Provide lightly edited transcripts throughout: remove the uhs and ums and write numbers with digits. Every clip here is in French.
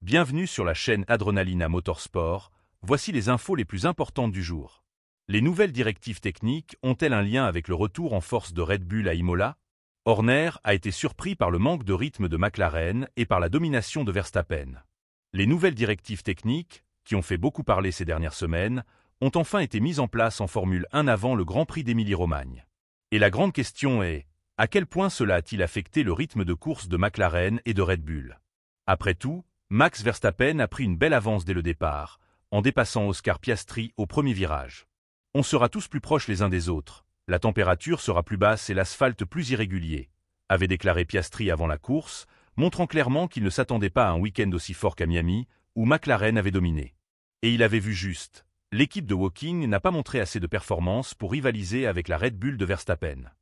Bienvenue sur la chaîne Adrenalina Motorsport, voici les infos les plus importantes du jour. Les nouvelles directives techniques ont-elles un lien avec le retour en force de Red Bull à Imola? Horner a été surpris par le manque de rythme de McLaren et par la domination de Verstappen. Les nouvelles directives techniques, qui ont fait beaucoup parler ces dernières semaines, ont enfin été mises en place en Formule 1 avant le Grand Prix d'Émilie-Romagne. Et la grande question est, à quel point cela a-t-il affecté le rythme de course de McLaren et de Red Bull? Après tout, Max Verstappen a pris une belle avance dès le départ, en dépassant Oscar Piastri au premier virage. On sera tous plus proches les uns des autres, la température sera plus basse et l'asphalte plus irrégulier, avait déclaré Piastri avant la course, montrant clairement qu'il ne s'attendait pas à un week-end aussi fort qu'à Miami, où McLaren avait dominé. Et il avait vu juste, l'équipe de Woking n'a pas montré assez de performance pour rivaliser avec la Red Bull de Verstappen.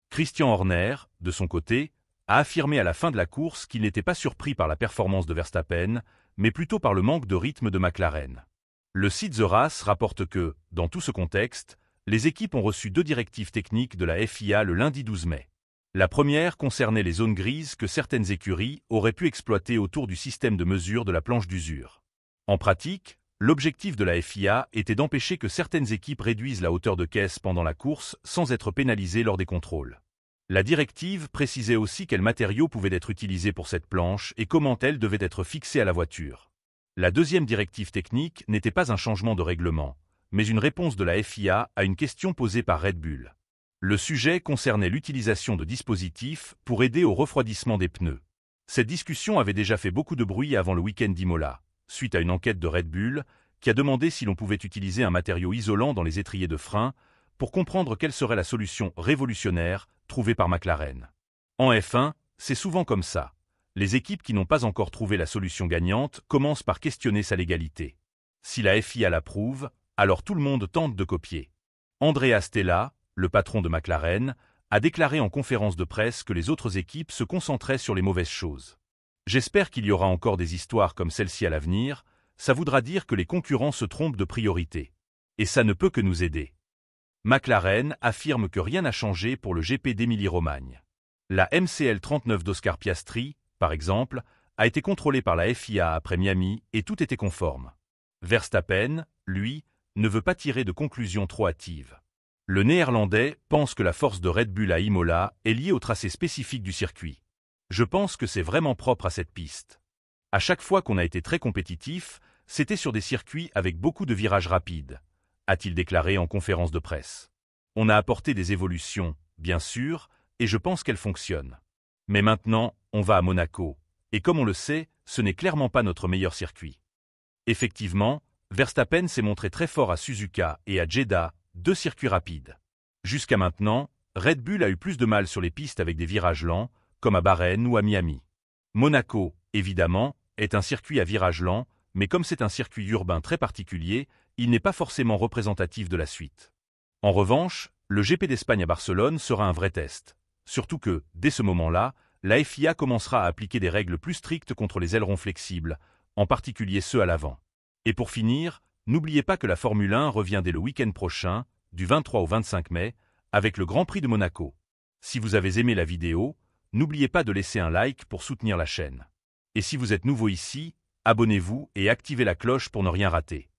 Christian Horner, de son côté, a affirmé à la fin de la course qu'il n'était pas surpris par la performance de Verstappen, mais plutôt par le manque de rythme de McLaren. Le site The Race rapporte que, dans tout ce contexte, les équipes ont reçu 2 directives techniques de la FIA le lundi 12 mai. La première concernait les zones grises que certaines écuries auraient pu exploiter autour du système de mesure de la planche d'usure. En pratique, l'objectif de la FIA était d'empêcher que certaines équipes réduisent la hauteur de caisse pendant la course sans être pénalisées lors des contrôles. La directive précisait aussi quels matériaux pouvaient être utilisés pour cette planche et comment elle devait être fixée à la voiture. La deuxième directive technique n'était pas un changement de règlement, mais une réponse de la FIA à une question posée par Red Bull. Le sujet concernait l'utilisation de dispositifs pour aider au refroidissement des pneus. Cette discussion avait déjà fait beaucoup de bruit avant le week-end d'Imola, suite à une enquête de Red Bull, qui a demandé si l'on pouvait utiliser un matériau isolant dans les étriers de frein, pour comprendre quelle serait la solution révolutionnaire trouvée par McLaren. En F1, c'est souvent comme ça. Les équipes qui n'ont pas encore trouvé la solution gagnante commencent par questionner sa légalité. Si la FIA l'approuve, alors tout le monde tente de copier. Andrea Stella, le patron de McLaren, a déclaré en conférence de presse que les autres équipes se concentraient sur les mauvaises choses. J'espère qu'il y aura encore des histoires comme celle-ci à l'avenir, ça voudra dire que les concurrents se trompent de priorité. Et ça ne peut que nous aider. McLaren affirme que rien n'a changé pour le GP d'Émilie-Romagne. La MCL 39 d'Oscar Piastri, par exemple, a été contrôlée par la FIA après Miami et tout était conforme. Verstappen, lui, ne veut pas tirer de conclusions trop hâtives. Le Néerlandais pense que la force de Red Bull à Imola est liée au tracé spécifique du circuit. Je pense que c'est vraiment propre à cette piste. À chaque fois qu'on a été très compétitif, c'était sur des circuits avec beaucoup de virages rapides, a-t-il déclaré en conférence de presse. On a apporté des évolutions, bien sûr, et je pense qu'elles fonctionnent. Mais maintenant, on va à Monaco, et comme on le sait, ce n'est clairement pas notre meilleur circuit. Effectivement, Verstappen s'est montré très fort à Suzuka et à Jeddah, 2 circuits rapides. Jusqu'à maintenant, Red Bull a eu plus de mal sur les pistes avec des virages lents, comme à Bahreïn ou à Miami. Monaco, évidemment, est un circuit à virage lent, mais comme c'est un circuit urbain très particulier, il n'est pas forcément représentatif de la suite. En revanche, le GP d'Espagne à Barcelone sera un vrai test. Surtout que, dès ce moment-là, la FIA commencera à appliquer des règles plus strictes contre les ailerons flexibles, en particulier ceux à l'avant. Et pour finir, n'oubliez pas que la Formule 1 revient dès le week-end prochain, du 23 au 25 mai, avec le Grand Prix de Monaco. Si vous avez aimé la vidéo, n'oubliez pas de laisser un like pour soutenir la chaîne. Et si vous êtes nouveau ici, abonnez-vous et activez la cloche pour ne rien rater.